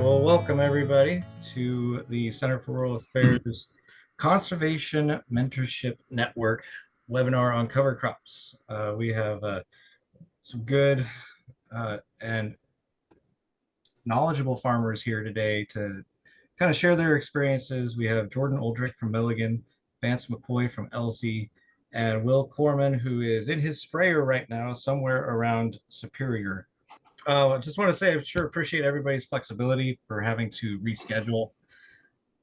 well, welcome everybody to the Center for Rural Affairs Conservation Mentorship Network webinar on cover crops. We have some good and knowledgeable farmers here today to kind of share their experiences. We have Jordan Uldrich from Milligan, Vance McCoy from Elsie, and Will Corman, who is in his sprayer right now somewhere around Superior. I just want to say I sure appreciate everybody's flexibility for having to reschedule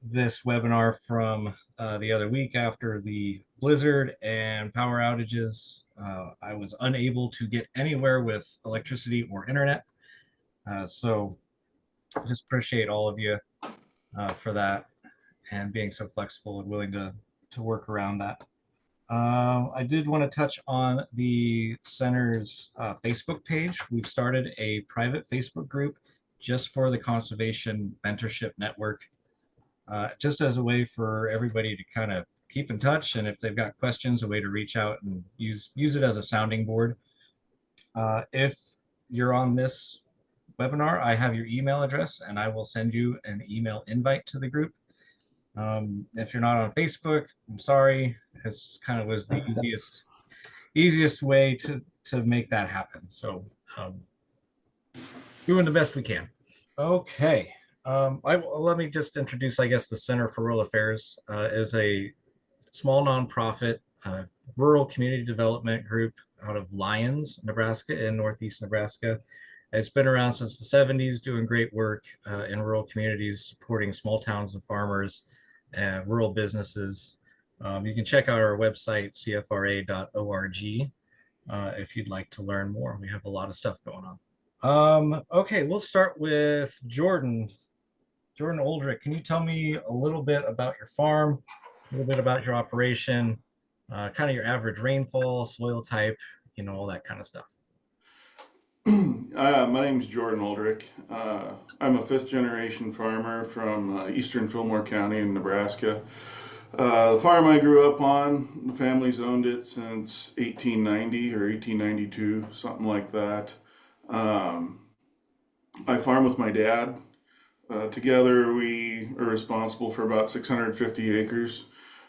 this webinar from the other week after the blizzard and power outages. I was unable to get anywhere with electricity or internet. So just appreciate all of you for that and being so flexible and willing to work around that. I did want to touch on the center's Facebook page. We've started a private Facebook group just for the Conservation Mentorship Network, just as a way for everybody to kind of keep in touch, and if they've got questions, a way to reach out and use it as a sounding board. If you're on this webinar, I have your email address, and I will send you an email invite to the group. If you're not on Facebook, I'm sorry. It's kind of was the easiest way to make that happen. So doing the best we can. Okay. Let me just introduce, I guess, the Center for Rural Affairs is a small nonprofit rural community development group out of Lyons, Nebraska, in Northeast Nebraska. It's been around since the 70s, doing great work in rural communities, supporting small towns and farmers and rural businesses. You can check out our website, cfra.org, if you'd like to learn more. We have a lot of stuff going on. Okay, we'll start with Jordan. Jordan Uldrich, can you tell me a little bit about your farm, a little bit about your operation, kind of your average rainfall, soil type, all that kind of stuff? My name's Jordan Uldrich. I'm a fifth generation farmer from eastern Fillmore County in Nebraska. The farm I grew up on, the family's owned it since 1890 or 1892, something like that. I farm with my dad. Together we are responsible for about 650 acres.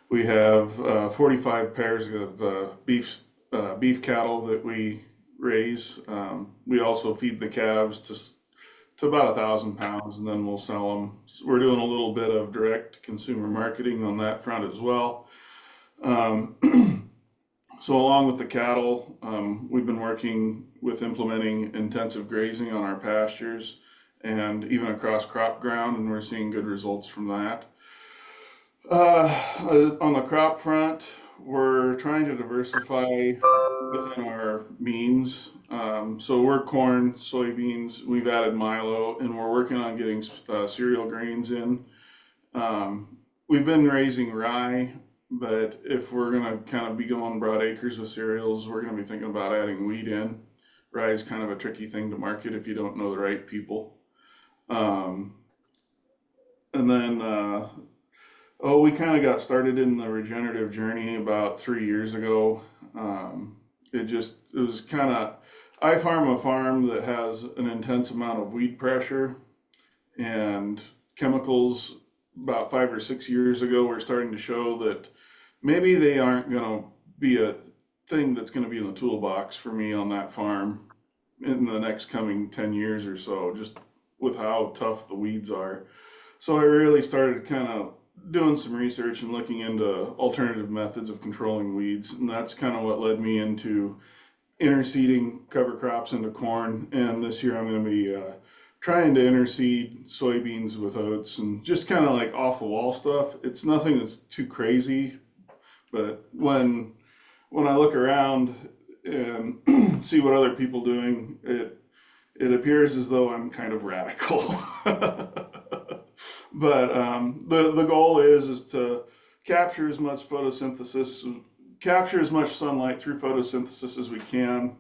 We have 45 pairs of beef cattle that we raise. We also feed the calves to about 1,000 pounds, and then we'll sell them. So we're doing a little bit of direct consumer marketing on that front as well. So along with the cattle, we've been working with implementing intensive grazing on our pastures and even across crop ground, and we're seeing good results from that. On the crop front, we're trying to diversify within our means. So we're corn, soybeans, we've added milo, and we're working on getting cereal grains in. We've been raising rye, but if we're going to kind of be going broad acres with cereals, we're going to be thinking about adding wheat in. Rye is kind of a tricky thing to market if you don't know the right people. And then we kind of got started in the regenerative journey about 3 years ago. I farm a farm that has an intense amount of weed pressure and chemicals. About 5 or 6 years ago, we're starting to show that maybe they aren't going to be a thing that's going to be in the toolbox for me on that farm in the next coming 10 years or so, just with how tough the weeds are. So I really started kind of doing some research and looking into alternative methods of controlling weeds, and that's kind of what led me into interseeding cover crops into corn. And this year I'm going to be trying to interseed soybeans with oats, and just kind of like off the wall stuff. It's nothing that's too crazy, but when I look around and see what other people doing, it appears as though I'm kind of radical. But the goal is to capture as much sunlight through photosynthesis as we can,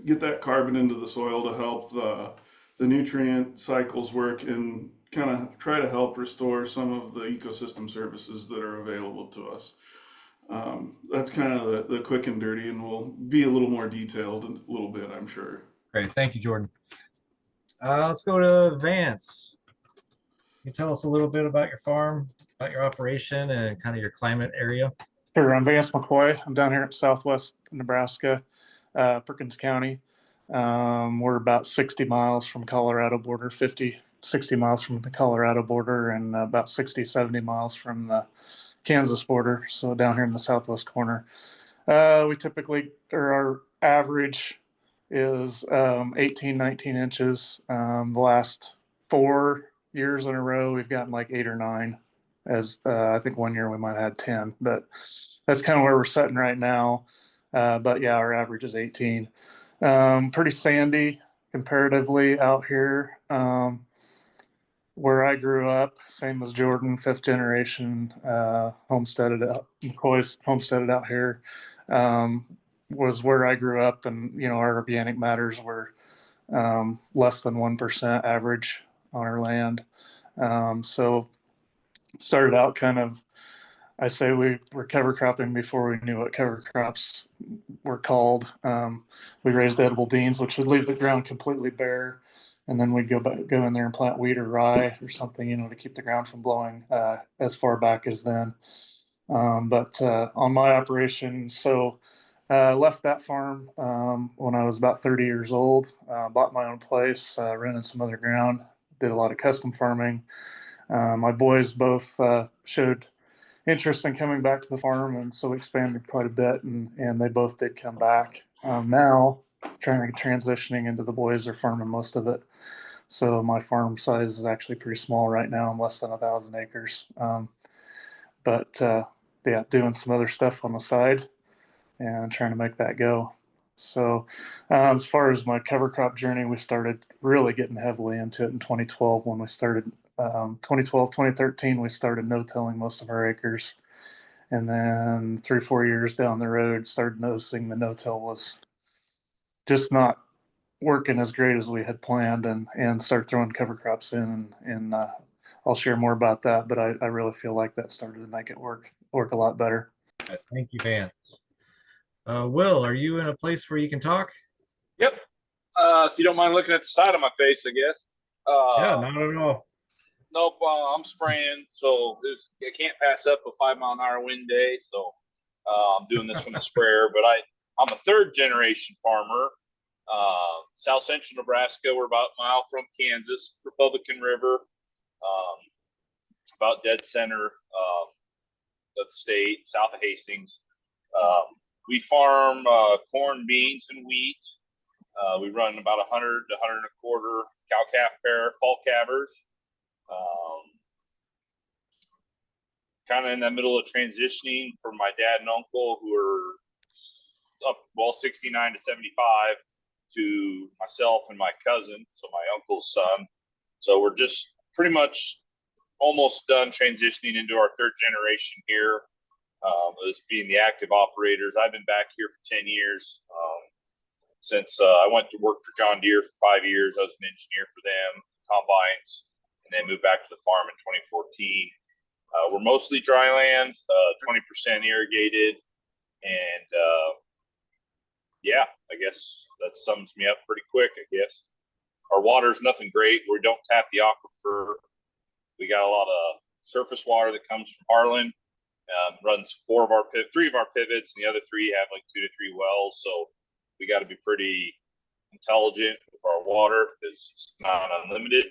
get that carbon into the soil to help the nutrient cycles work, and kind of try to help restore some of the ecosystem services that are available to us. That's kind of the quick and dirty, and we'll be a little more detailed in a little bit, I'm sure. Great. Thank you, Jordan. Let's go to Vance. Can you tell us a little bit about your farm, about your operation, and kind of your climate area? Sure, I'm Vance McCoy. I'm down here in southwest Nebraska, Perkins County. We're about 60 miles from Colorado border, 50, 60 miles from the Colorado border, and about 60, 70 miles from the Kansas border. So down here in the southwest corner. We typically, or our average is 18, 19 inches. The last 4 years in a row, we've gotten like 8 or 9. As I think one year we might have had 10, but that's kind of where we're sitting right now. But yeah, our average is 18. Pretty sandy comparatively out here. Where I grew up, same as Jordan, fifth generation, homesteaded out, McCoy's homesteaded out here, um, was where I grew up. And, our organic matters were less than 1% average on our land. So started out kind of, I say we were cover cropping before we knew what cover crops were called. We raised edible beans, which would leave the ground completely bare, and then we'd go in there and plant wheat or rye or something, to keep the ground from blowing as far back as then. But on my operation, so left that farm when I was about 30 years old. Bought my own place, rented some other ground, did a lot of custom farming. My boys both showed interest in coming back to the farm, and so expanded quite a bit, and they both did come back. Now trying to transitioning into the boys are farming most of it. So my farm size is actually pretty small right now. I'm less than 1,000 acres. But yeah, doing some other stuff on the side and trying to make that go. So as far as my cover crop journey, we started really getting heavily into it in 2012 when we started 2012, 2013, we started no-tilling most of our acres. And then 3, 4 years down the road, started noticing the no-till was just not working as great as we had planned, and start throwing cover crops in. And I'll share more about that, but I really feel like that started to make it work a lot better. Thank you, Vance. Will, are you in a place where you can talk? Yep. If you don't mind looking at the side of my face, I guess. Yeah, not at all. Nope. I'm spraying, so I can't pass up a 5-mile-an-hour wind day. So I'm doing this from the sprayer. But I'm a third generation farmer. South Central Nebraska. We're about a mile from Kansas, Republican River. About dead center of the state, south of Hastings. We farm corn, beans, and wheat. We run about 100 to 100 and a quarter cow-calf pair fall calvers. Kind of in the middle of transitioning from my dad and uncle, who are up, 69 to 75, to myself and my cousin, so my uncle's son. So we're just pretty much almost done transitioning into our third generation here. As being the active operators, I've been back here for 10 years. Since I went to work for John Deere for 5 years. I was an engineer for them, combines, and then moved back to the farm in 2014. We're mostly dry land, 20% irrigated, and yeah, I guess that sums me up pretty quick, I guess. Our water's nothing great. We don't tap the aquifer. We got a lot of surface water that comes from Harlan. Runs 3 of our pivots, and the other 3 have like 2 to 3 wells. So we got to be pretty intelligent with our water because it's not unlimited.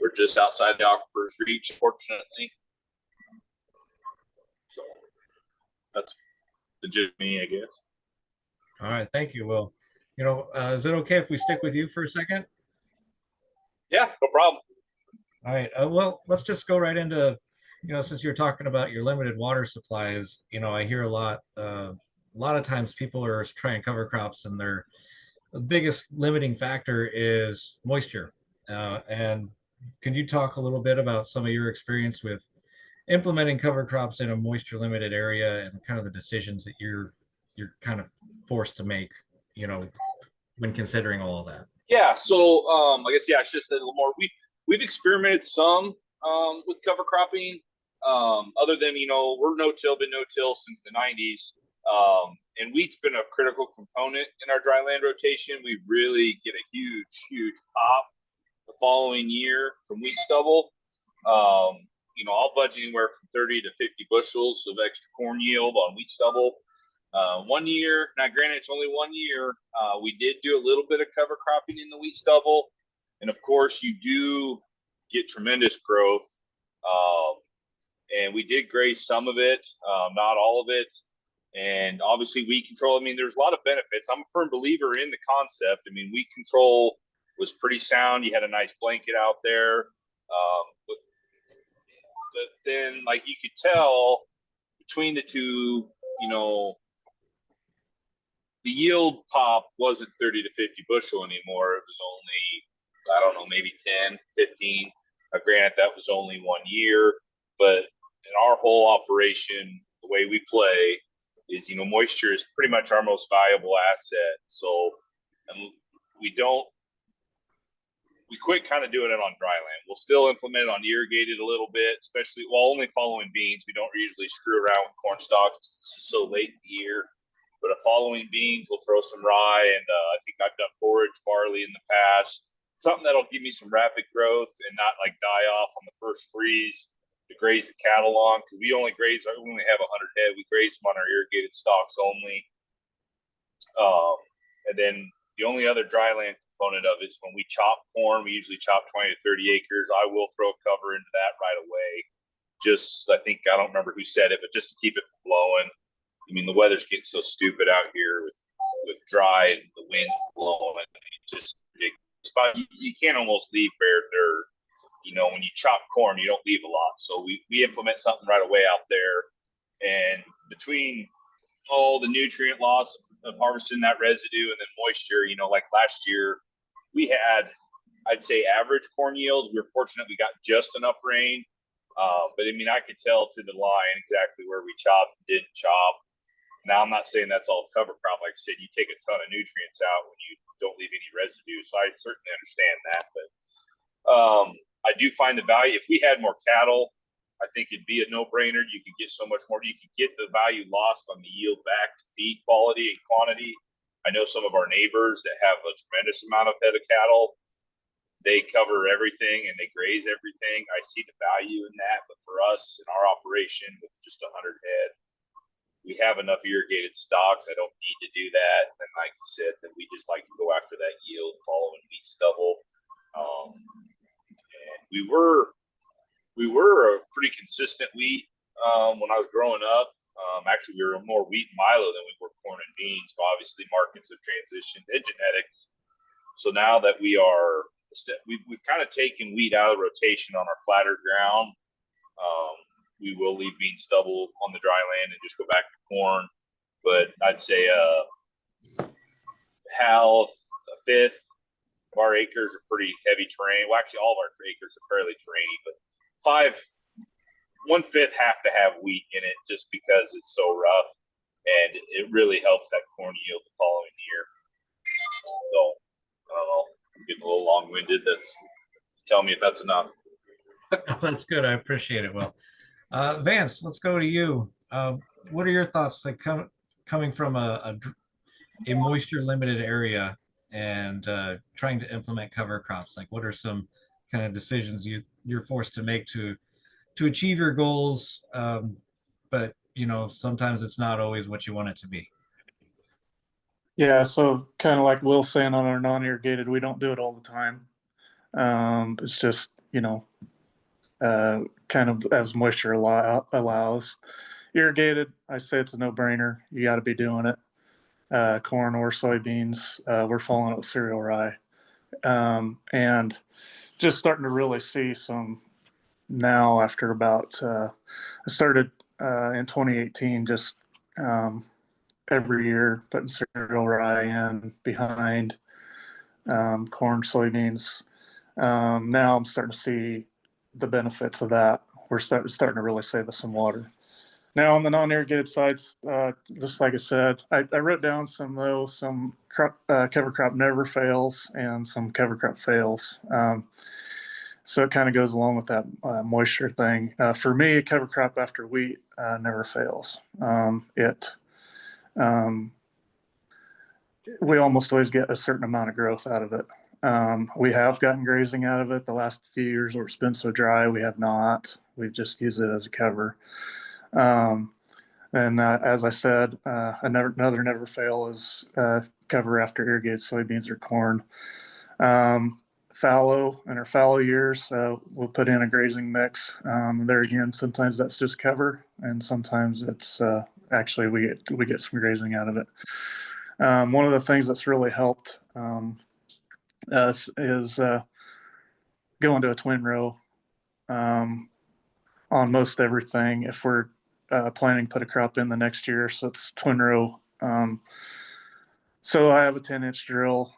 We're just outside the aquifer's reach, fortunately. So that's the gist of me, I guess. All right, thank you, Will. Is it okay if we stick with you for a second? Yeah, no problem. All right. Well, let's just go right into, since you're talking about your limited water supplies, I hear a lot of times people are trying cover crops, and the biggest limiting factor is moisture. And can you talk a little bit about some of your experience with implementing cover crops in a moisture limited area, and kind of the decisions that you're kind of forced to make, when considering all of that? Yeah. So I guess, I should say a little more. We've experimented some with cover cropping. Other than, we're been no-till since the 90s. And wheat's been a critical component in our dry land rotation. We really get a huge pop the following year from wheat stubble. I'll budget anywhere from 30 to 50 bushels of extra corn yield on wheat stubble. 1 year, now granted it's only 1 year, we did do a little bit of cover cropping in the wheat stubble. And of course you do get tremendous growth. And we did graze some of it, not all of it. And obviously weed control, I mean, there's a lot of benefits. I'm a firm believer in the concept. I mean, weed control was pretty sound. You had a nice blanket out there. But then, like, you could tell between the two, the yield pop wasn't 30 to 50 bushel anymore. It was only, I don't know, maybe 10, 15. Granted, that was only 1 year. But in our whole operation, the way we play is, moisture is pretty much our most valuable asset. So we quit kind of doing it on dry land. We'll still implement it on irrigated a little bit, especially only following beans. We don't usually screw around with corn stalks. It's so late in the year. But following beans, we'll throw some rye, and I think I've done forage barley in the past. Something that'll give me some rapid growth and not like die off on the first freeze to graze the cattle on, because we only have 100 head. We graze them on our irrigated stalks only. And then the only other dry land component of it is when we chop corn, we usually chop 20 to 30 acres. I will throw cover into that right away. I don't remember who said it, but just to keep it from blowing. I mean, the weather's getting so stupid out here with dry and the wind blowing. It's just ridiculous. You can't almost leave bare dirt. When you chop corn, you don't leave a lot. So we implement something right away out there. And between all the nutrient loss of harvesting that residue and then moisture, like last year, we had, I'd say, average corn yields. We were fortunate we got just enough rain. But I mean, I could tell to the line exactly where we chopped and didn't chop. Now, I'm not saying that's all cover crop. Like I said, you take a ton of nutrients out when you don't leave any residue. So I certainly understand that. But I do find the value. If we had more cattle, I think it'd be a no-brainer. You could get so much more. You could get the value lost on the yield back, feed quality and quantity. I know some of our neighbors that have a tremendous amount of head of cattle. They cover everything and they graze everything. I see the value in that. But for us in our operation with just 100 head, we have enough irrigated stocks. I don't need to do that. And like you said, that we just like to go after that yield following wheat stubble. And we were a pretty consistent wheat when I was growing up. Actually, we were more wheat and milo than we were corn and beans. So obviously, markets have transitioned in genetics. So now that we've kind of taken wheat out of rotation on our flatter ground. We will leave bean stubble on the dry land and just go back to corn. But I'd say a fifth of our acres are pretty heavy terrain. Well, actually, all of our acres are fairly terrainy, but 1/5 have to have wheat in it just because it's so rough, and it really helps that corn yield the following year. So I don't know, I'm getting a little long-winded. Tell me if that's enough. That's good. I appreciate it. Well, Vance, let's go to you. What are your thoughts, like coming from a moisture limited area and trying to implement cover crops? Like, what are some kind of decisions you're forced to make to achieve your goals? But sometimes it's not always what you want it to be. Yeah, so kind of like Will saying on our non-irrigated, we don't do it all the time. It's just, kind of as moisture allows. Irrigated, I say it's a no-brainer. You got to be doing it. Corn or soybeans, we're following it with cereal rye. And just starting to really see some now after about, I started in 2018, just every year putting cereal rye in behind corn, soybeans. Now I'm starting to see the benefits of that. We're starting to really save us some water. Now on the non-irrigated sites, just like I said, I wrote down some cover crop never fails and some cover crop fails. So it kind of goes along with that moisture thing. For me, cover crop after wheat never fails. um, we almost always get a certain amount of growth out of it. We have gotten grazing out of it the last few years where it's been so dry. We have not. We've just used it as a cover. And as I said, another never fail is cover after irrigated soybeans or corn. Fallow in our fallow years, we'll put in a grazing mix. There again, sometimes that's just cover, and sometimes it's actually we get some grazing out of it. One of the things that's really helped us is going to a twin row on most everything. If we're planning to put a crop in the next year, so it's twin row. So I have a 10-inch drill.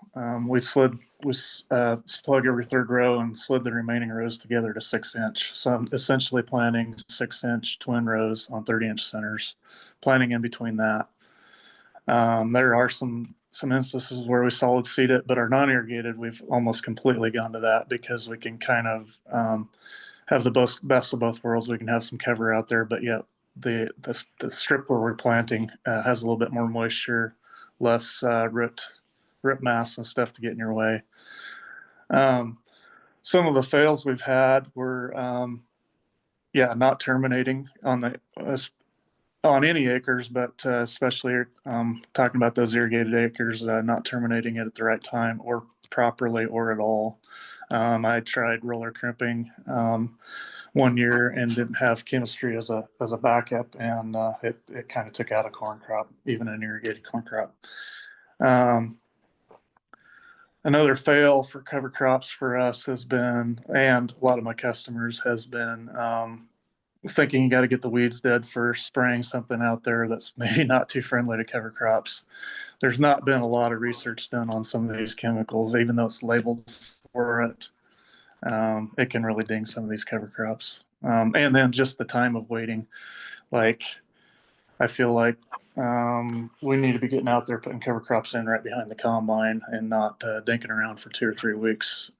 We plug every third row and slid the remaining rows together to 6-inch. So I'm essentially planting 6-inch twin rows on 30-inch centers, planting in between that. There are some instances where we solid seed it, but our non-irrigated, we've almost completely gone to that because we can kind of have the best of both worlds. We can have some cover out there, but yet the strip where we're planting has a little bit more moisture, less root mass and stuff to get in your way. Some of the fails we've had were, not terminating on any acres, but especially talking about those irrigated acres, not terminating it at the right time or properly or at all. I tried roller crimping one year and didn't have chemistry as a backup, and it kind of took out a corn crop, even an irrigated corn crop. Another fail for cover crops for us has been, and a lot of my customers has been, thinking you got to get the weeds dead first, spraying something out there that's maybe not too friendly to cover crops. There's not been a lot of research done on some of these chemicals, even though it's labeled for it. It can really ding some of these cover crops. And then just the time of waiting. Like, I feel like we need to be getting out there putting cover crops in right behind the combine and not dinking around for 2 or 3 weeks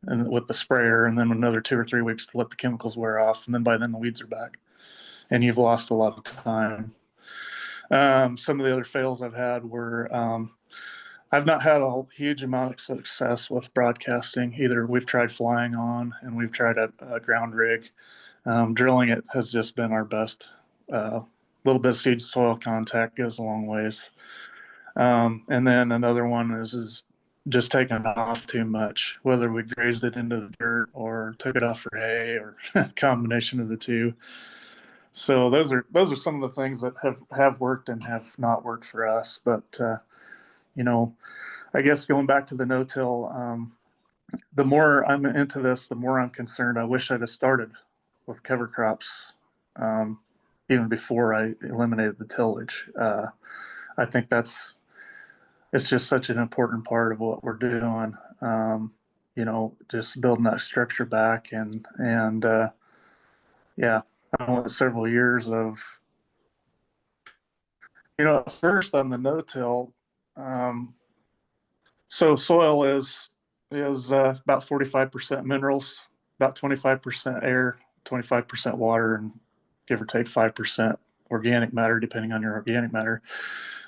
and with the sprayer, and then another 2 or 3 weeks to let the chemicals wear off, and then by then the weeds are back, and you've lost a lot of time. Some of the other fails I've had were I've not had a huge amount of success with broadcasting. Either we've tried flying on and we've tried a ground rig. Drilling it has just been our best. A little bit of seed soil contact goes a long ways. And then another one is just taking it off too much, whether we grazed it into the dirt or took it off for hay or a combination of the two. So those are some of the things that have worked and have not worked for us. But I guess going back to the no-till, the more I'm into this, the more I'm concerned. I wish I'd have started with cover crops even before I eliminated the tillage. I think it's just such an important part of what we're doing. Just building that structure back and I went several years of, at first on the no-till. So soil is about 45% minerals, about 25% air, 25% water, and give or take 5% organic matter, depending on your organic matter.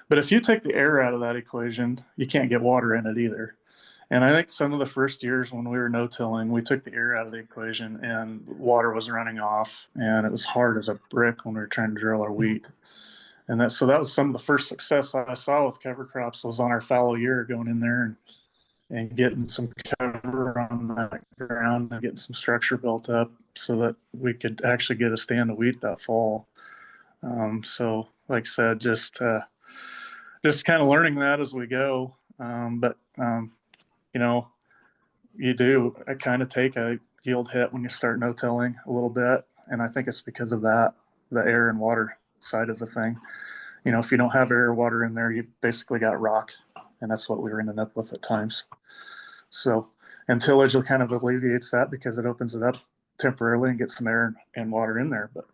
But if you take the air out of that equation, you can't get water in it either. And I think some of the first years when we were no-tilling, we took the air out of the equation and water was running off, and it was hard as a brick when we were trying to drill our wheat. And that was some of the first success I saw with cover crops was on our fallow year, going in there and getting some cover on that ground and getting some structure built up so that we could actually get a stand of wheat that fall. So like I said, just kind of learning that as we go. You do kind of take a yield hit when you start no-tilling a little bit. And I think it's because of that, the air and water side of the thing. If you don't have air or water in there, you basically got rock. And that's what we were ending up with at times. So, and tillage kind of alleviates that because it opens it up temporarily and gets some air and water in there. But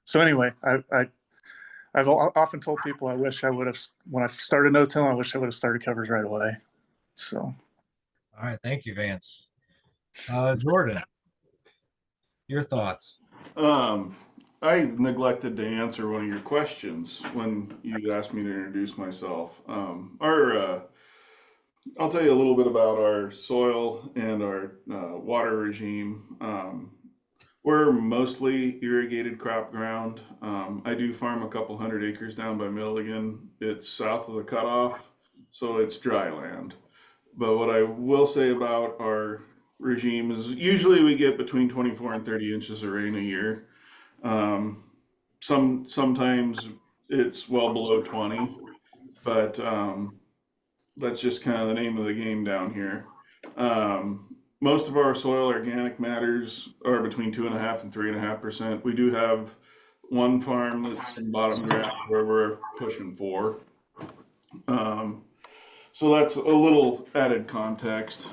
so anyway, I've often told people I wish I would have, when I started no-tilling, I wish I would have started covers right away. So. All right. Thank you, Vance. Jordan, your thoughts? I I neglected to answer one of your questions when you asked me to introduce myself. I'll tell you a little bit about our soil and our water regime. We're mostly irrigated crop ground. I do farm a couple hundred acres down by Milligan. It's south of the cutoff, so it's dry land. But what I will say about our regime is usually we get between 24 and 30 inches of rain a year. Um, sometimes it's well below 20, but that's just kind of the name of the game down here. Most of our soil organic matters are between 2.5% and 3.5%. We do have one farm that's in bottom ground where we're pushing 4. Um, so that's a little added context.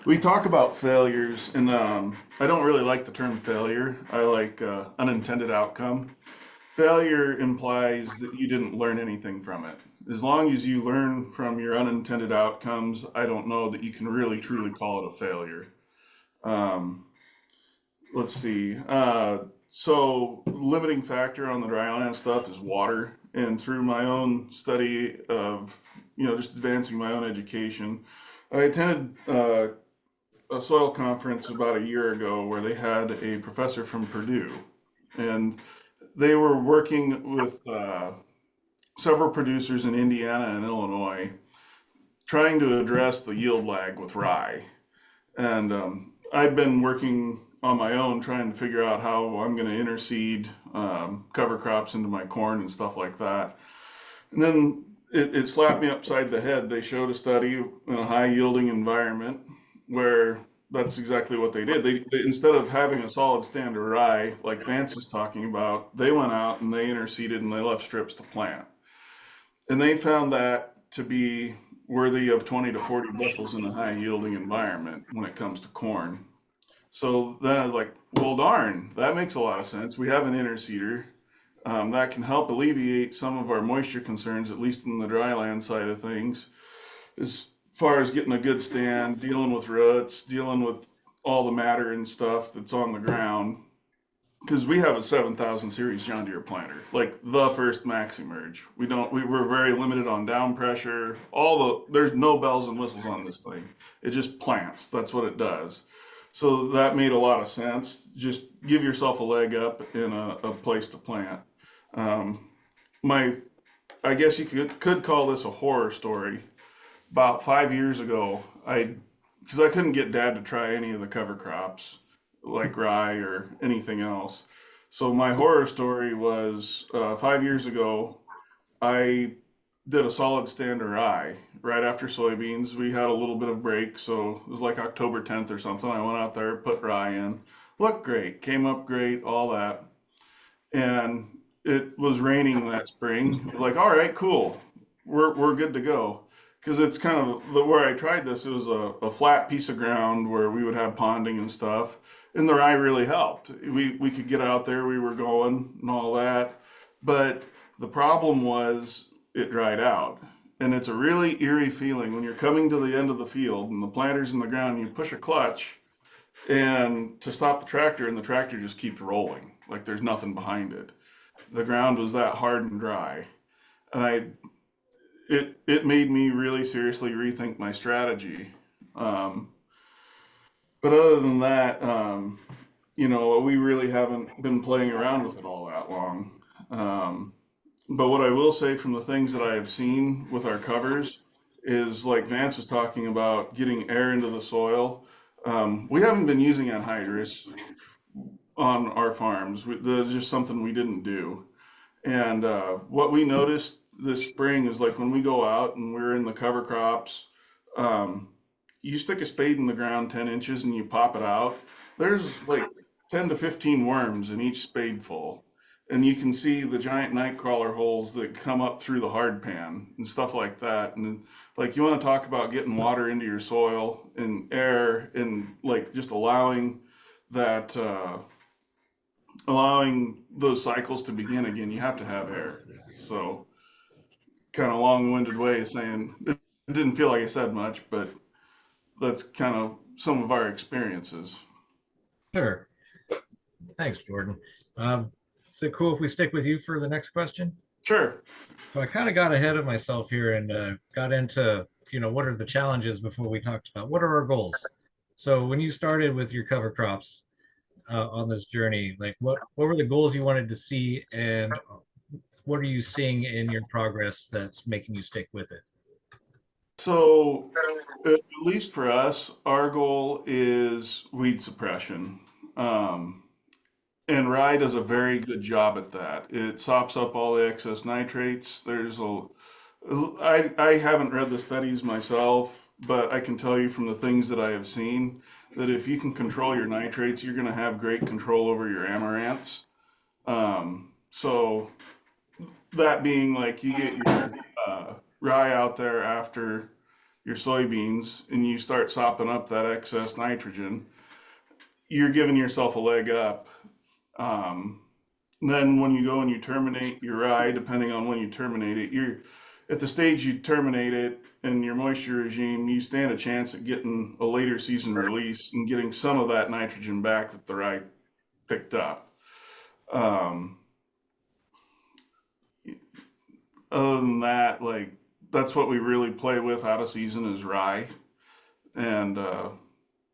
We talk about failures, and I don't really like the term failure. I like unintended outcome. Failure implies that you didn't learn anything from it. As long as you learn from your unintended outcomes, I don't know that you can really truly call it a failure. Um, let's see. So limiting factor on the dryland stuff is water. And through my own study of, just advancing my own education, I attended a soil conference about a year ago where they had a professor from Purdue. And they were working with several producers in Indiana and Illinois trying to address the yield lag with rye. And I've been working on my own trying to figure out how I'm going to interseed cover crops into my corn and stuff like that. And then it slapped me upside the head. They showed a study in a high yielding environment where that's exactly what they did. They instead of having a solid stand of rye, like Vance is talking about, they went out and they interseeded and they left strips to plant. And they found that to be worthy of 20 to 40 bushels in a high yielding environment when it comes to corn. So then I was like, well, darn, that makes a lot of sense. We have an interseeder that can help alleviate some of our moisture concerns, at least in the dryland side of things, as far as getting a good stand, dealing with roots, dealing with all the matter and stuff that's on the ground. Because we have a 7,000 series John Deere planter, like the first maxi merge. We're very limited on down pressure. There's no bells and whistles on this thing. It just plants. That's what it does. So that made a lot of sense. Just give yourself a leg up in a place to plant. I guess you could call this a horror story. About 5 years ago, because I couldn't get Dad to try any of the cover crops like rye or anything else. So my horror story was 5 years ago, I did a solid stand of rye right after soybeans. We had a little bit of break, so it was like October 10th or something. I went out there, put rye in, looked great, came up great, all that. And it was raining that spring. Like, all right, cool, we're good to go. Because it's kind of where I tried this, it was a flat piece of ground where we would have ponding and stuff. And the rye really helped. We could get out there, we were going and all that. But the problem was it dried out. And it's a really eerie feeling when you're coming to the end of the field and the planter's in the ground and you push a clutch and to stop the tractor and the tractor just keeps rolling like there's nothing behind it. The ground was that hard and dry. And it made me really seriously rethink my strategy. But other than that, we really haven't been playing around with it all that long. But what I will say from the things that I have seen with our covers is like Vance was talking about getting air into the soil. We haven't been using anhydrous on our farms. That's just something we didn't do. And what we noticed this spring is like when we go out and we're in the cover crops, you stick a spade in the ground 10 inches and you pop it out. There's like 10 to 15 worms in each spadeful. And you can see the giant nightcrawler holes that come up through the hard pan and stuff like that. And like you want to talk about getting water into your soil and air and like just allowing that allowing those cycles to begin again, you have to have air. So kind of long-winded way of saying it didn't feel like I said much, but that's kind of some of our experiences. Sure. Thanks, Jordan. Is it cool if we stick with you for the next question? Sure. So I kind of got ahead of myself here and got into, what are the challenges before we talked about what are our goals. So when you started with your cover crops on this journey, like what were the goals you wanted to see, and what are you seeing in your progress that's making you stick with it? So, at least for us, our goal is weed suppression. Um, and rye does a very good job at that. It sops up all the excess nitrates. I haven't read the studies myself, but I can tell you from the things that I have seen that if you can control your nitrates, you're going to have great control over your amaranths. So that being like you get your rye out there after your soybeans and you start sopping up that excess nitrogen, you're giving yourself a leg up. Um, then when you go and you terminate your rye, depending on when you terminate it, you're at the stage you terminate it and your moisture regime, you stand a chance at getting a later season release and getting some of that nitrogen back that the rye picked up. Um, Other than that, like that's what we really play with out of season is rye, and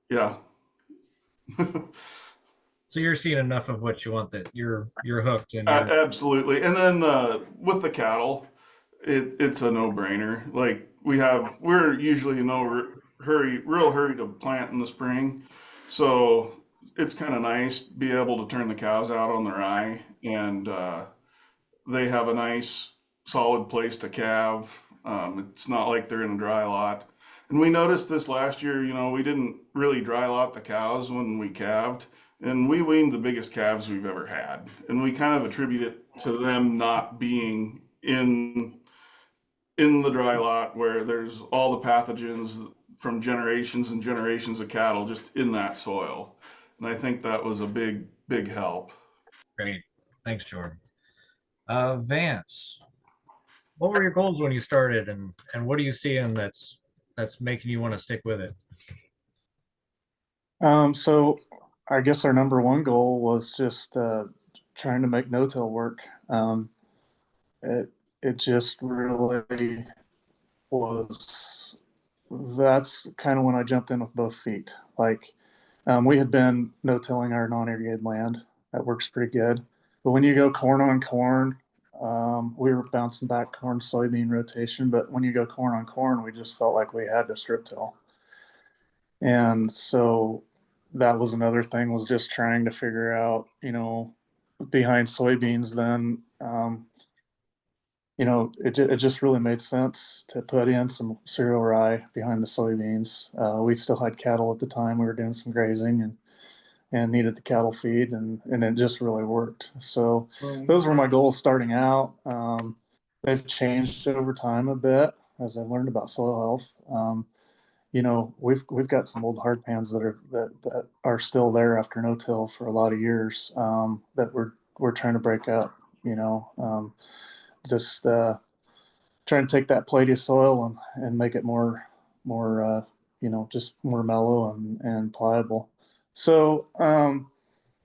yeah. So you're seeing enough of what you want that you're hooked and you're Absolutely. And then with the cattle, it's a no-brainer. Like we're usually in no real hurry to plant in the spring, so it's kind of nice to be able to turn the cows out on the rye, and they have a nice solid place to calve. It's not like they're in a dry lot. And we noticed this last year, we didn't really dry lot the cows when we calved, and we weaned the biggest calves we've ever had. And we kind of attribute it to them not being in the dry lot where there's all the pathogens from generations and generations of cattle just in that soil. And I think that was a big, big help. great. Thanks, Jordan. Vance, what were your goals when you started, and what are you seeing that's making you want to stick with it? So I guess our number one goal was just trying to make no-till work. It it just really was. That's kind of when I jumped in with both feet. Like we had been no-tilling our non-irrigated land. That works pretty good. But when you go corn on corn, we were bouncing back corn soybean rotation. But when you go corn on corn, we just felt like we had to strip till. And so that was another thing, was just trying to figure out, behind soybeans then, it just really made sense to put in some cereal rye behind the soybeans. We still had cattle at the time. We were doing some grazing and needed the cattle feed, and it just really worked. So those were my goals starting out. They've changed over time a bit as I learned about soil health. We've got some old hard pans that are still there after no till for a lot of years, that we're trying to break up. Just trying to take that platy soil and make it more just more mellow and pliable. So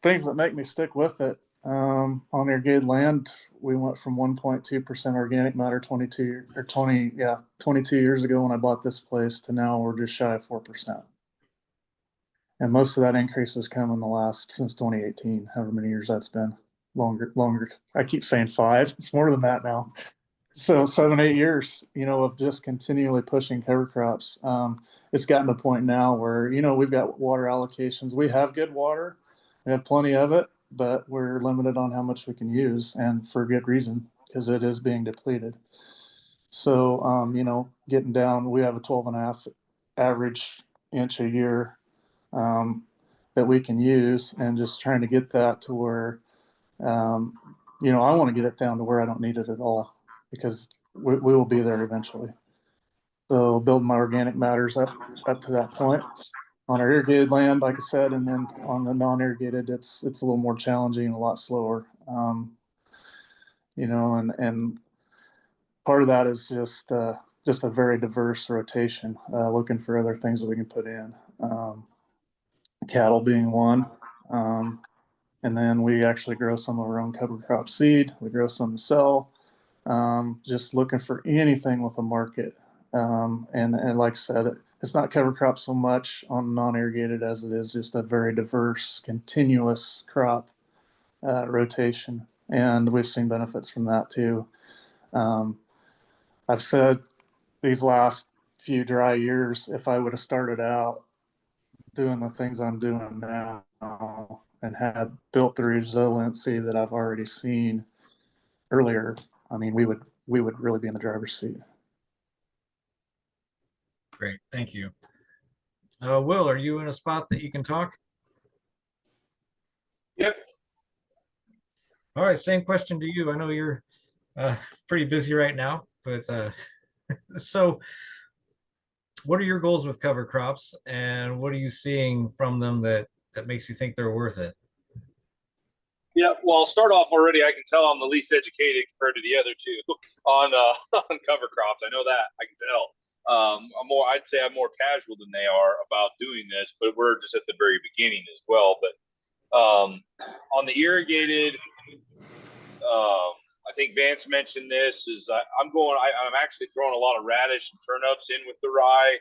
things that make me stick with it, on irrigated land, we went from 1.2% organic matter 22 years ago when I bought this place, to now we're just shy of 4%. And most of that increase has come in the last, since 2018, however many years that's been. Longer. I keep saying 5. It's more than that now. So 7, 8 years, of just continually pushing cover crops. It's gotten to a point now where, we've got water allocations. We have good water. We have plenty of it, but we're limited on how much we can use, and for good reason, because it is being depleted. So, getting down, we have a 12.5 average inch a year, that we can use, and just trying to get that to where, I want to get it down to where I don't need it at all, because we will be there eventually. So building my organic matters up to that point on our irrigated land, like I said, and then on the non-irrigated, it's a little more challenging and a lot slower. And part of that is just a very diverse rotation, looking for other things that we can put in. Cattle being one. And then we actually grow some of our own cover crop seed. We grow some to sell. Just looking for anything with a market. And like I said, it's not cover crop so much on non-irrigated as it is just a very diverse, continuous crop rotation. And we've seen benefits from that too. I've said these last few dry years, if I would have started out doing the things I'm doing now and had built the resiliency that I've already seen earlier, I mean, we would really be in the driver's seat. Great, thank you. Will, are you in a spot that you can talk? Yep. All right, same question to you. I know you're pretty busy right now, but so what are your goals with cover crops, and what are you seeing from them that makes you think they're worth it? Yeah, well, I'll start off already. I can tell I'm the least educated compared to the other two on on cover crops. I know that I can tell. I'd say I'm more casual than they are about doing this, but we're just at the very beginning as well. But on the irrigated, I think Vance mentioned this. I'm actually throwing a lot of radish and turnips in with the rye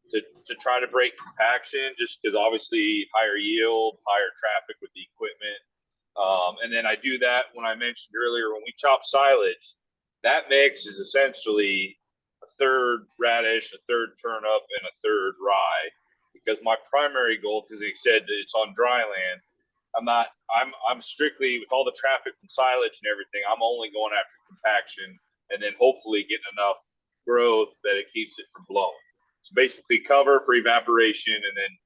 to try to break compaction, just because obviously higher yield, higher traffic with the equipment. And then I do that when I mentioned earlier, when we chop silage, that mix is essentially a third radish, a third turnip, and a third rye. Because my primary goal, because they said that it's on dry land, I'm strictly, with all the traffic from silage and everything, I'm only going after compaction and then hopefully getting enough growth that it keeps it from blowing. So basically cover for evaporation and then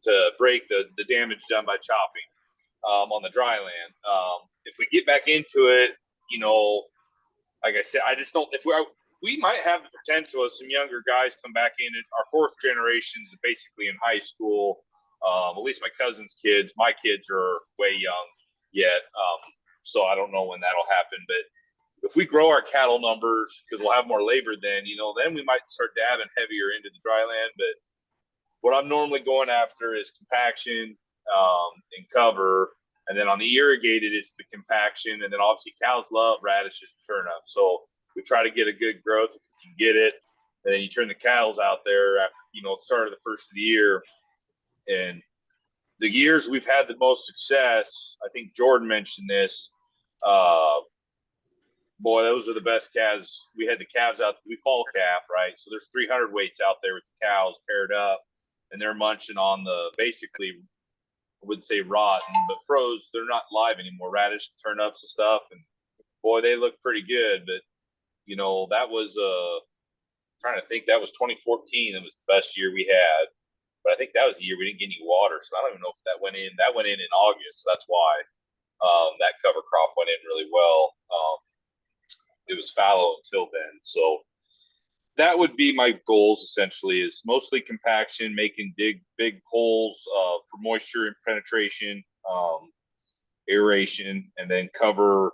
to break the damage done by chopping. On the dry land. If we get back into it, like I said, I just don't. If we might have the potential as some younger guys come back in. Our fourth generation is basically in high school. At least my cousin's kids. My kids are way young yet, so I don't know when that'll happen. But if we grow our cattle numbers, because we'll have more labor then, then we might start dabbing heavier into the dry land. But what I'm normally going after is compaction and cover. And then on the irrigated, it's the compaction. And then obviously cows love radishes and turnips. So we try to get a good growth if we can get it. And then you turn the cows out there after, start of the first of the year. And the years we've had the most success, I think Jordan mentioned this, boy, those are the best calves. We had the calves out, we fall calf, right? So there's 300 weights out there with the cows paired up, and they're munching on the basically, I wouldn't say rotten, but froze. They're not live anymore, radish, turnips and stuff. And boy, they look pretty good. But, that was, trying to think, that was 2014. It was the best year we had. But I think that was the year we didn't get any water. So I don't even know if that went in. That went in August. That's why that cover crop went in really well. It was fallow until then. So that would be my goals essentially, is mostly compaction, making big holes for moisture and penetration, aeration, and then cover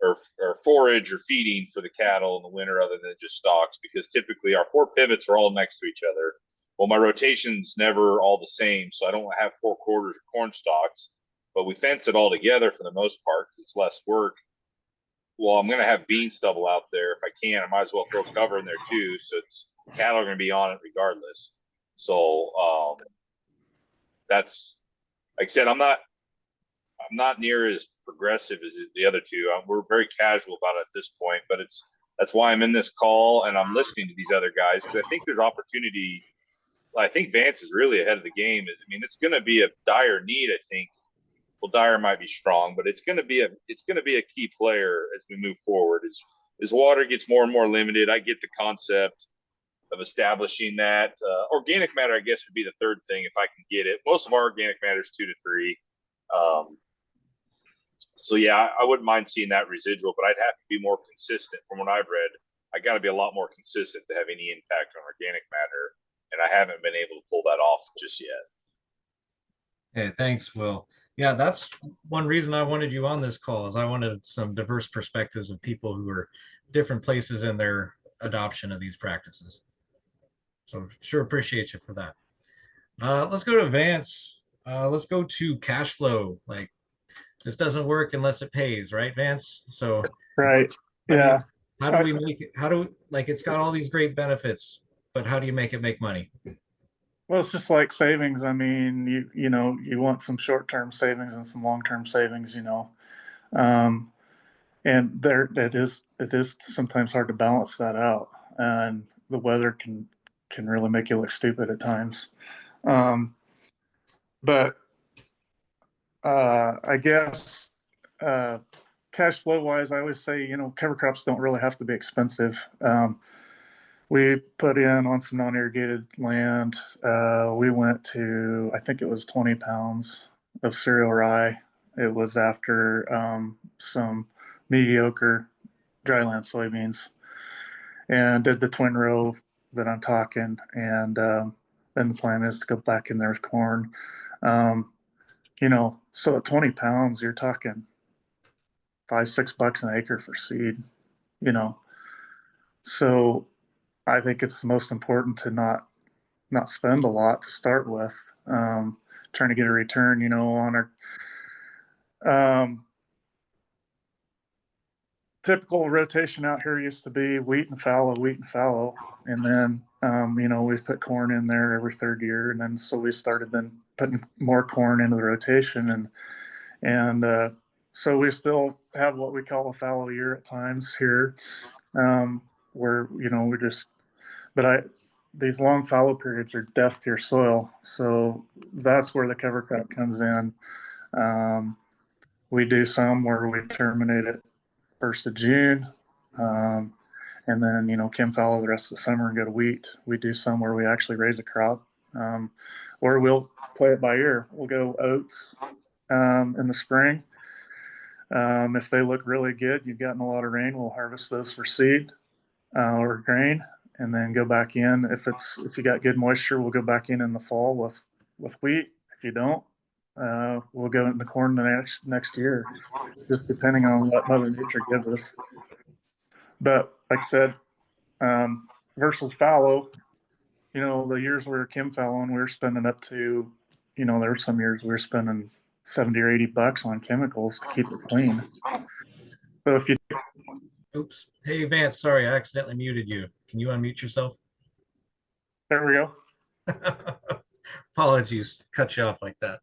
or forage or feeding for the cattle in the winter other than just stalks, because typically our 4 pivots are all next to each other. Well, my rotation's never all the same, so I don't have 4 quarters of corn stalks, but we fence it all together for the most part because it's less work. Well, I'm going to have bean stubble out there if I can. I might as well throw cover in there too, so cattle are going to be on it regardless. So that's, like I said, I'm not near as progressive as the other two. We're very casual about it at this point, but that's why I'm in this call and I'm listening to these other guys, because I think there's opportunity. I think Vance is really ahead of the game. I mean, it's going to be a dire need, I think. Well, dire might be strong, but it's going to be a key player as we move forward. As water gets more and more limited, I get the concept of establishing that. Organic matter, I guess, would be the third thing if I can get it. Most of our organic matter is 2 to 3. So yeah, I wouldn't mind seeing that residual, but I'd have to be more consistent. From what I've read, I got to be a lot more consistent to have any impact on organic matter, and I haven't been able to pull that off just yet. Hey, thanks, Will. Yeah, that's one reason I wanted you on this call, is I wanted some diverse perspectives of people who are different places in their adoption of these practices. So sure appreciate you for that. Let's go to Vance. Let's go to cash flow. Like, this doesn't work unless it pays, right, Vance? So Right. how do you Yeah. how do we make it? How do like it's got all these great benefits, but how do you make it make money? Well, it's just like savings. I mean, you know, you want some short-term savings and some long-term savings, you know. Um, and there it is sometimes hard to balance that out. And the weather can really make you look stupid at times. Um, but I guess uh, cash flow wise, I always say, you know, cover crops don't really have to be expensive. We put in on some non-irrigated land. We went to, I think it was 20 pounds of cereal rye. It was after some mediocre dryland soybeans, and did the twin row that I'm talking. And then the plan is to go back in there with corn. Um, you know, so at 20 pounds, you're talking $5-6 an acre for seed, you know. So I think it's most important to not spend a lot to start with. Trying to get a return, you know, on our typical rotation out here used to be wheat and fallow, and then you know, we put corn in there every third year, and then so we started then putting more corn into the rotation, and so we still have what we call a fallow year at times here, where you know we just but I these long fallow periods are death to your soil, so that's where the cover crop comes in. Um, we do some where we terminate it 1st of June, um, and then you know Kim fallow the rest of the summer and go to wheat. We do some where we actually raise a crop, or we'll play it by ear. We'll go oats in the spring. If they look really good, you've gotten a lot of rain, we'll harvest those for seed or grain, and then go back in. If you got good moisture, we'll go back in the fall with wheat. If you don't, we'll go into corn the next year, just depending on what Mother Nature gives us. But like I said, versus fallow, you know, the years we were Kim fallow and we were spending up to, you know, there were some years we were spending 70 or $80 on chemicals to keep it clean. So if you Oops. Hey, Vance, sorry, I accidentally muted you. Can you unmute yourself? there we go. Apologies, cut you off like that.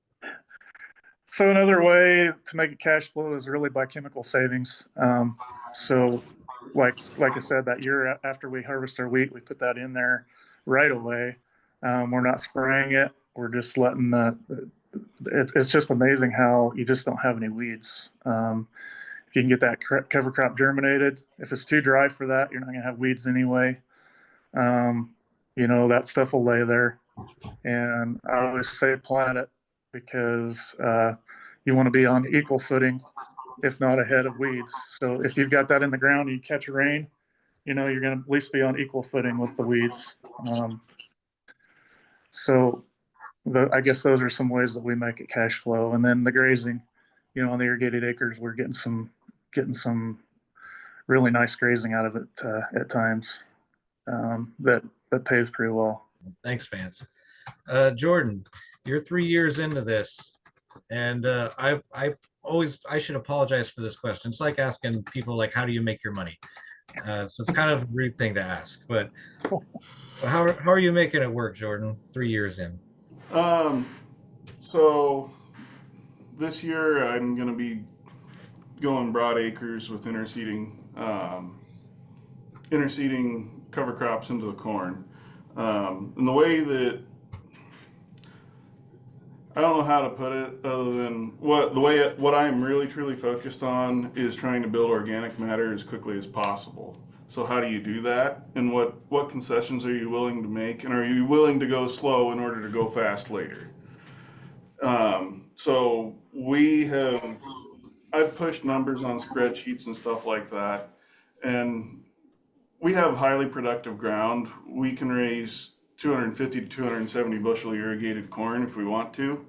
So another way to make it cash flow is really by chemical savings. So like I said, that year after we harvest our wheat, we put that in there right away. We're not spraying it. We're just letting it's just amazing how you just don't have any weeds. If you can get that cover crop germinated, if it's too dry for that, you're not going to have weeds anyway. You know, that stuff will lay there. And I always say plant it because you want to be on equal footing, if not ahead of weeds. So if you've got that in the ground and you catch a rain, you know, you're going to at least be on equal footing with the weeds. So I guess those are some ways that we make it cash flow. And then the grazing, you know, on the irrigated acres, we're getting some really nice grazing out of it at times, that pays pretty well. Thanks, Vance. Jordan, you're 3 years into this, and I should apologize for this question. It's like asking people like, how do you make your money? So it's kind of a rude thing to ask, but how are you making it work, Jordan? 3 years in. So this year I'm going to be going broad acres with interseeding cover crops into the corn. And the way that I don't know how to put it other than what I'm really truly focused on is trying to build organic matter as quickly as possible. So how do you do that? And what concessions are you willing to make? And are you willing to go slow in order to go fast later? So I've pushed numbers on spreadsheets and stuff like that, and we have highly productive ground. We can raise 250 to 270 bushel irrigated corn if we want to.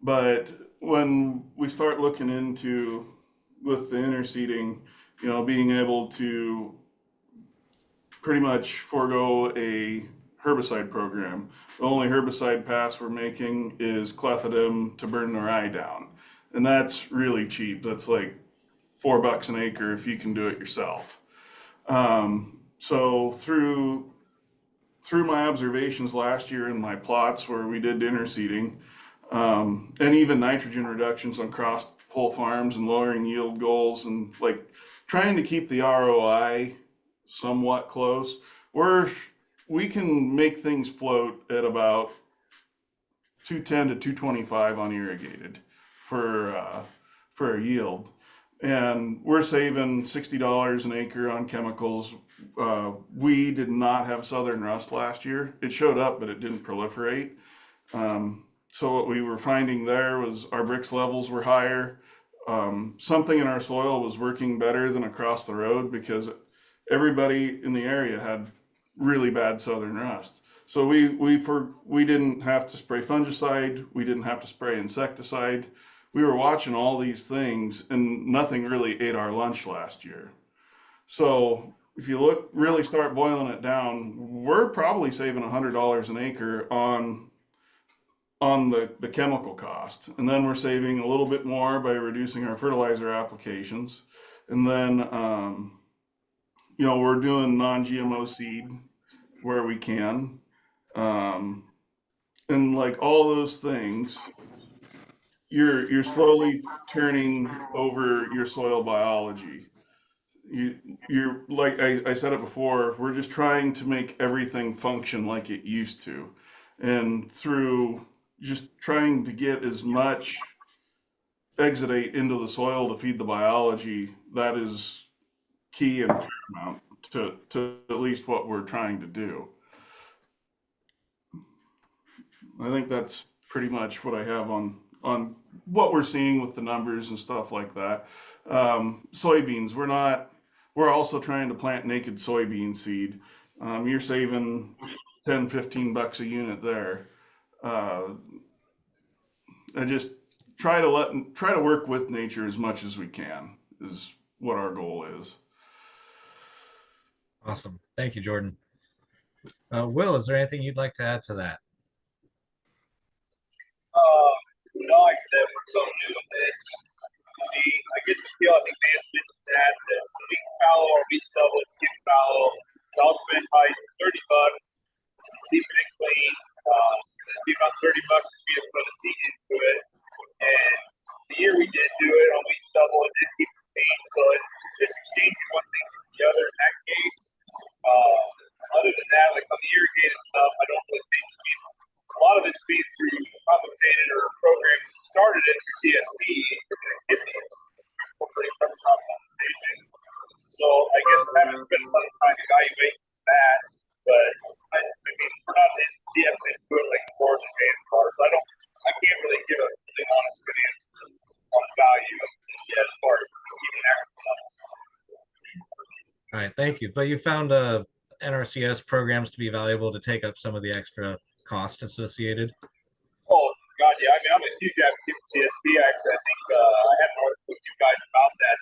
But when we start looking into with the interseeding, you know, being able to pretty much forego a herbicide program. The only herbicide pass we're making is clethodim to burn the rye down. and that's really cheap. That's like $4 an acre if you can do it yourself. So through my observations last year in my plots where we did interseeding, and even nitrogen reductions on cross pole farms and lowering yield goals and like trying to keep the ROI somewhat close, we can make things float at about 210 to 225 on irrigated for a yield, and we're saving $60 an acre on chemicals. We did not have southern rust last year. It showed up, but it didn't proliferate. So what we were finding there was our bricks levels were higher. Something in our soil was working better than across the road because everybody in the area had really bad southern rust. So we didn't have to spray fungicide, we didn't have to spray insecticide. We were watching all these things, and nothing really ate our lunch last year. So if you really start boiling it down, we're probably saving $100 an acre on the chemical cost, and then we're saving a little bit more by reducing our fertilizer applications, and then we're doing non-GMO seed where we can, and like all those things, you're slowly turning over your soil biology. You're like I said it before, we're just trying to make everything function like it used to, and through just trying to get as much exudate into the soil to feed the biology, that is key and paramount to at least what we're trying to do. I think that's pretty much what I have on what we're seeing with the numbers and stuff like that. Soybeans, we're also trying to plant naked soybean seed. You're saving 10, $15 a unit there. I just try to work with nature as much as we can is what our goal is. Awesome. Thank you, Jordan. Will, is there anything you'd like to add to that? No, like I said, we're so new to this. I guess I think Vance mentioned that we fallow or we sell it, skip fallow. It's all spent by $30, keeping it clean. It's be about $30 to be able to put a seed into it. And the year we did do it on wheat stubble, it did keep it clean. So it's just exchanging one thing for the other in that case. Other than that, like on the irrigated stuff, I don't really think a lot of it's being through compensated or programs started it through CSP incorporating crop compensation. So I guess I haven't spent a lot of time evaluating that, but I mean we're not in CSP into it like boards and band cards. I can't really give a really honest good answer on the value of this yet as far as keeping extra money. All right, thank you. But you found NRCS programs to be valuable to take up some of the extra cost associated? Oh, God, yeah. I mean, I'm a huge advocate for CSP. Actually, I think I had an article with you guys about that.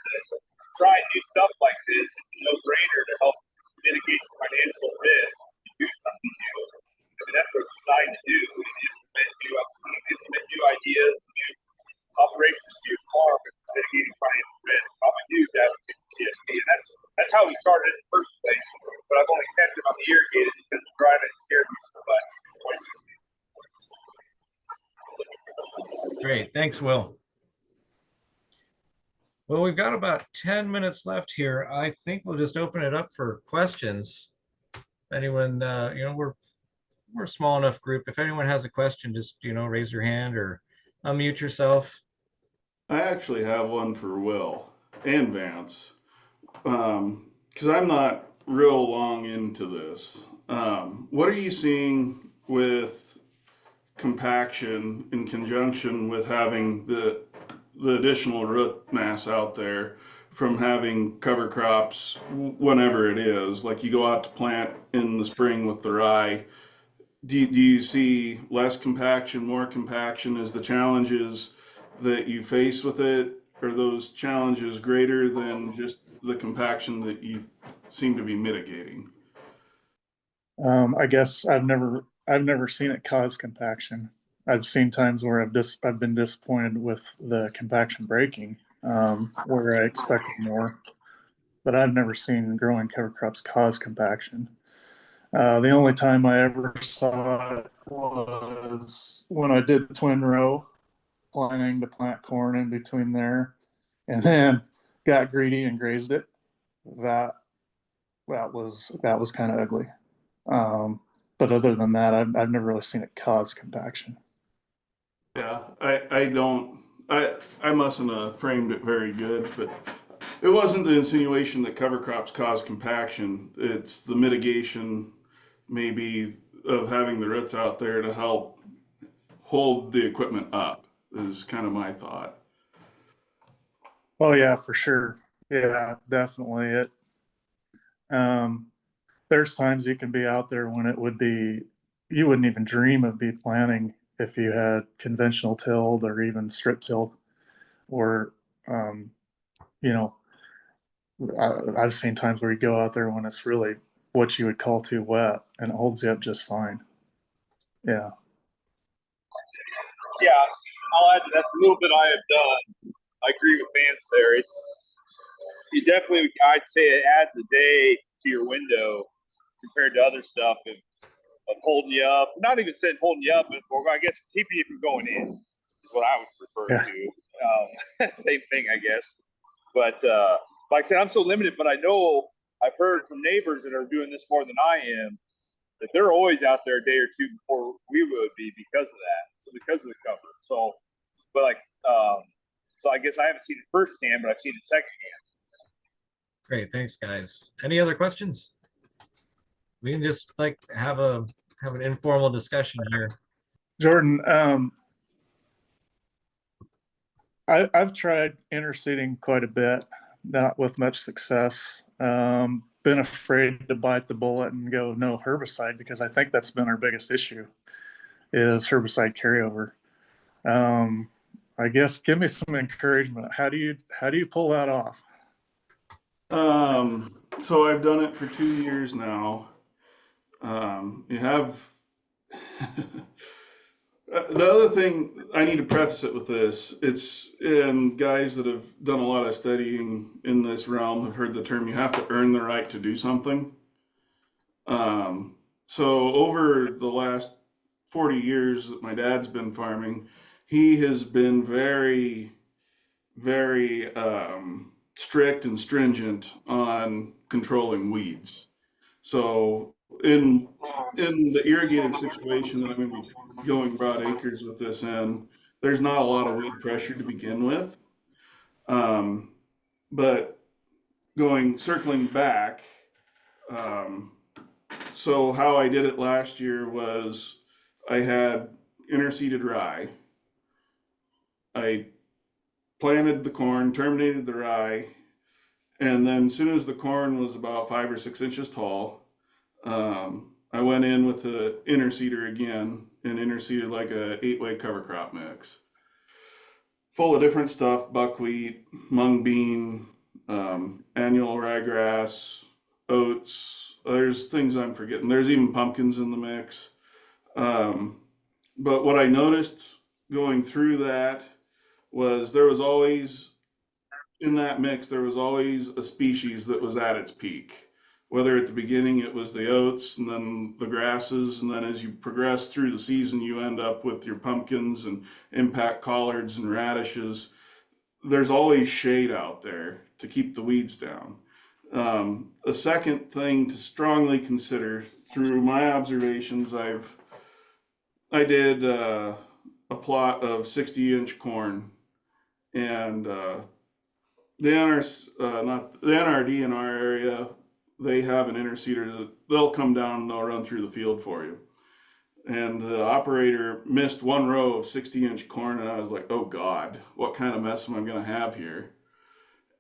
Try and do stuff like this, it's no brainer to help mitigate financial risk to do something new. I mean, that's what we're designed to do. Implement new ideas, new operations to your farm, and mitigating financial risk. I'm a huge advocate for CSP, and that's how we started in the first place. But I've only kept it on the irrigated because the driving scared me so much. Great. Thanks, Will. Well, we've got about 10 minutes left here. I think we'll just open it up for questions. If anyone, we're a small enough group. If anyone has a question, just, raise your hand or unmute yourself. I actually have one for Will and Vance, because I'm not real long into this. What are you seeing with compaction in conjunction with having the additional root mass out there from having cover crops whenever it is? Like you go out to plant in the spring with the rye. Do you see less compaction, more compaction? Is the challenges that you face with it, are those challenges greater than just the compaction that you seem to be mitigating? I guess I've never seen it cause compaction. I've seen times where I've been disappointed with the compaction breaking, where I expected more, but I've never seen growing cover crops cause compaction. The only time I ever saw it was when I did twin row, planning to plant corn in between there, and then got greedy and grazed it. That that was kind of ugly. Um, but other than that, I've never really seen it cause compaction. Yeah, I don't, I mustn't have framed it very good, but it wasn't the insinuation that cover crops cause compaction. It's the mitigation, maybe, of having the roots out there to help hold the equipment up, is kind of my thought. Oh yeah, for sure. Yeah, definitely. Um, there's times you can be out there when it would be, you wouldn't even dream of be planting if you had conventional tilled or even strip tilled, or, um, you know, I've seen times where you go out there when it's really what you would call too wet and it holds you up just fine. Yeah. Yeah, I'll add that's a little bit I have done. I agree with Vance there. It's you definitely, I'd say it adds a day to your window compared to other stuff of holding you up. Not even saying holding you up, but I guess keeping you from going in is what I would refer Yeah. to. Same thing, I guess. But like I said, I'm so limited, but I know I've heard from neighbors that are doing this more than I am that they're always out there a day or two before we would be because of that, because of the cover. So, but like, so I guess I haven't seen it firsthand, but I've seen it secondhand. Great, thanks, guys. Any other questions? We can just like have an informal discussion here. Jordan, I've tried interseeding quite a bit, not with much success. Been afraid to bite the bullet and go no herbicide because I think that's been our biggest issue is herbicide carryover. I guess give me some encouragement. How do you pull that off? So I've done it for 2 years now. You have the other thing, I need to preface it with this. It's, and guys that have done a lot of studying in this realm have heard the term, you have to earn the right to do something. So over the last 40 years that my dad's been farming, he has been very, very strict and stringent on controlling weeds. So in the irrigated situation that I'm going to be going broad acres with this in, there's not a lot of weed pressure to begin with. Um, but circling back, um, so how I did it last year was I had interseeded rye. I planted the corn, terminated the rye, and then as soon as the corn was about 5 or 6 inches tall, I went in with the interseeder again and interseeded like a 8-way cover crop mix, full of different stuff: buckwheat, mung bean, annual ryegrass, oats. There's things I'm forgetting. There's even pumpkins in the mix. Um, but what I noticed going through that was there was always, in that mix, there was always a species that was at its peak. Whether at the beginning it was the oats and then the grasses, and then as you progress through the season, you end up with your pumpkins and impact collards and radishes. There's always shade out there to keep the weeds down. A second thing to strongly consider through my observations, I did a plot of 60-inch corn, and the not the NRD in our area, they have an interseeder that they'll come down and they'll run through the field for you. And the operator missed one row of 60-inch corn, and I was like, oh God, what kind of mess am I going to have here?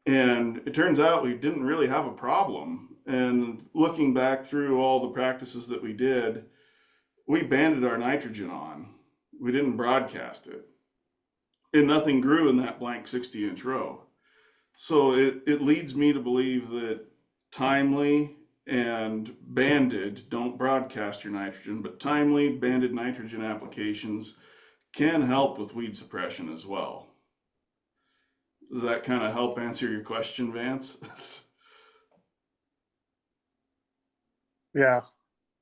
And it turns out we didn't really have a problem. And looking back through all the practices that we did, we banded our nitrogen on. We didn't broadcast it. And nothing grew in that blank 60-inch row. So it leads me to believe that timely and banded, don't broadcast your nitrogen, but timely banded nitrogen applications can help with weed suppression as well. Does that kind of help answer your question, Vance? Yeah,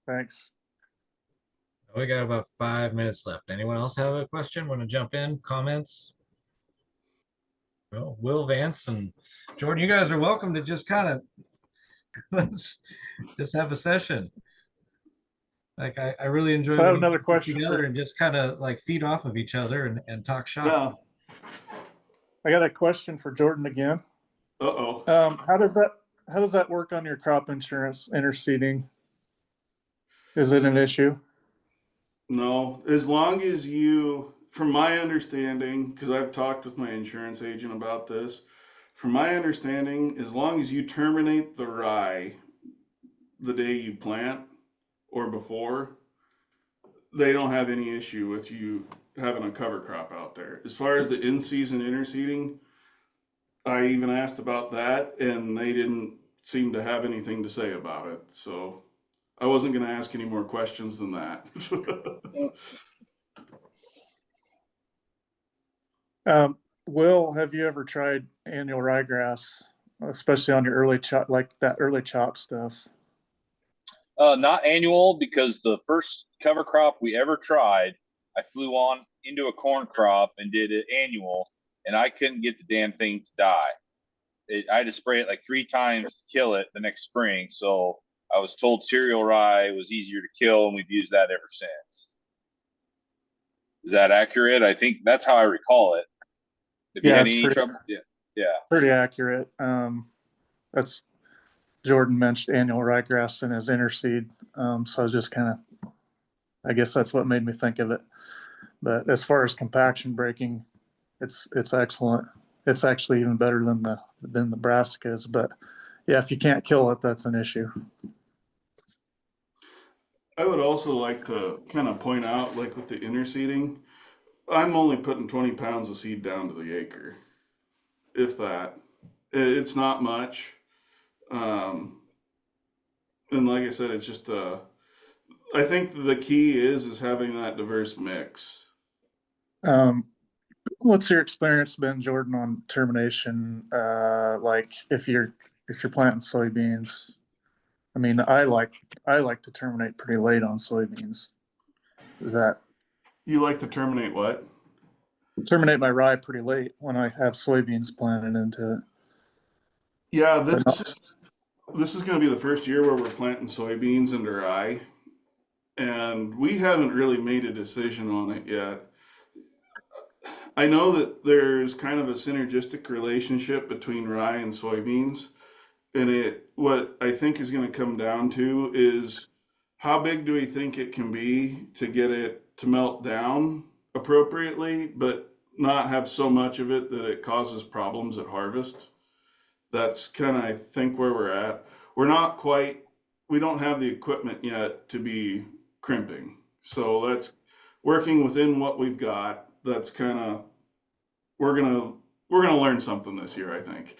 thanks. We got about 5 minutes left. Anyone else have a question? Want to jump in? Comments? Well, Will, Vance, and Jordan, you guys are welcome to just kind of let's just have a session. Like I really enjoy So I have when we another get question together and just kind of like feed off of each other and talk shop. Yeah. I got a question for Jordan again. Uh-oh. How does that work on your crop insurance interseeding? Is it an issue? No, as long as you, from my understanding, because I've talked with my insurance agent about this, from my understanding, as long as you terminate the rye the day you plant or before, they don't have any issue with you having a cover crop out there. As far as the in-season interseeding, I even asked about that, and they didn't seem to have anything to say about it. So I wasn't going to ask any more questions than that. Will, have you ever tried annual ryegrass, especially on your early chop, like that early chop stuff? Not annual, because the first cover crop we ever tried, I flew on into a corn crop and did it annual, and I couldn't get the damn thing to die. I had to spray it like 3 times to kill it the next spring. So I was told cereal rye was easier to kill, and we've used that ever since. Is that accurate? I think that's how I recall it. If you had any trouble, yeah, pretty accurate. That's Jordan mentioned annual ryegrass in his interseed, so I was just kind of, I guess that's what made me think of it. But as far as compaction breaking, it's excellent. It's actually even better than the brassicas. But yeah, if you can't kill it, that's an issue. I would also like to kind of point out, like with the interseeding, I'm only putting 20 pounds of seed down to the acre, if that. It's not much. And like I said, it's just I think the key is having that diverse mix. What's your experience been, Jordan, on termination? Like if you're planting soybeans, I mean, I like to terminate pretty late on soybeans. Is that You like to terminate what? terminate my rye pretty late when I have soybeans planted into it? Yeah, this is going to be the first year where we're planting soybeans into rye, and we haven't really made a decision on it yet. I know that there's kind of a synergistic relationship between rye and soybeans, and what I think is going to come down to is how big do we think it can be to get it to melt down appropriately, but not have so much of it that it causes problems at harvest. That's kind of, I think, where we're at. We're not quite, we don't have the equipment yet to be crimping. So that's working within what we've got. That's kind of, we're gonna learn something this year, I think.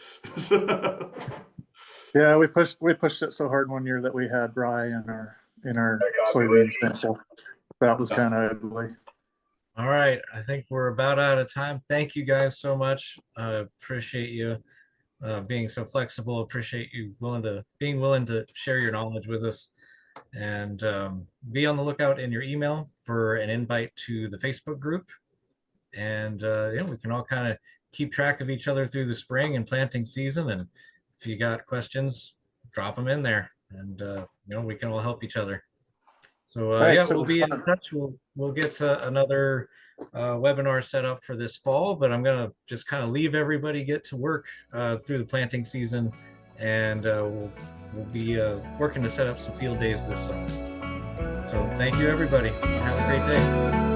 Yeah, we pushed it so hard one year that we had rye in our soybean sample. That was kind of ugly. All right, I think we're about out of time. Thank you guys so much. Appreciate you being so flexible. Appreciate you being willing to share your knowledge with us. And be on the lookout in your email for an invite to the Facebook group. And we can all kind of keep track of each other through the spring and planting season. And if you got questions, drop them in there, and we can all help each other. So we'll be in touch. We'll get another webinar set up for this fall, but I'm gonna just kind of leave everybody get to work through the planting season, and we'll be working to set up some field days this summer. So thank you, everybody. Have a great day.